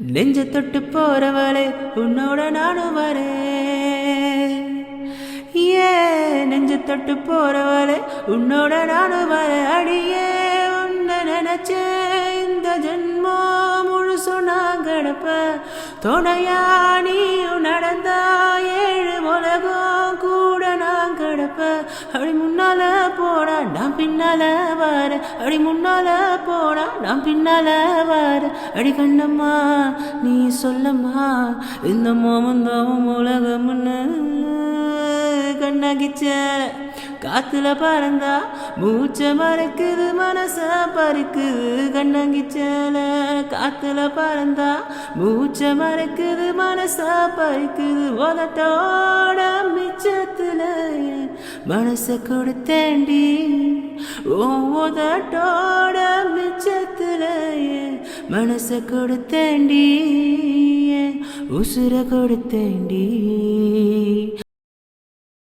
நெஞ்ச தொட்டு போறவளே உன்னோட நானும் வரேன். ஏ நெஞ்ச தொட்டு போறவளே உன்னோட நானும் வர. அடியே உன்னை நினைச்ச இந்த ஜென்மம் முழுசும் நான் கிடப்ப. துணையா நீயும் நடந்தா ஏழு உலகம் கூட நான் கிடப்ப. அடி முன்னால போனா நான் பின்னால வர. அடி முன்னால போனா நான் பின்னால வர. அடி கண்ணம்மா நீ சொல்லம்மா இந்த மோமந்தாவும் உலகம்னு. கண்ணகிச்ச காத்துல பறந்தா மூச்ச மறைக்குது மனச பறிக்குது. கண்ணங்கிச்சல காத்துல பறந்தா மூச்ச மறைக்குது மனச பறிக்குது. உதட்டோட மிச்சத்துல மனச கொடுத்தேண்டி. உதட்டோட மிச்சத்துல மனச கொடுத்தேண்டி. உசுர கொடுத்தேண்டி.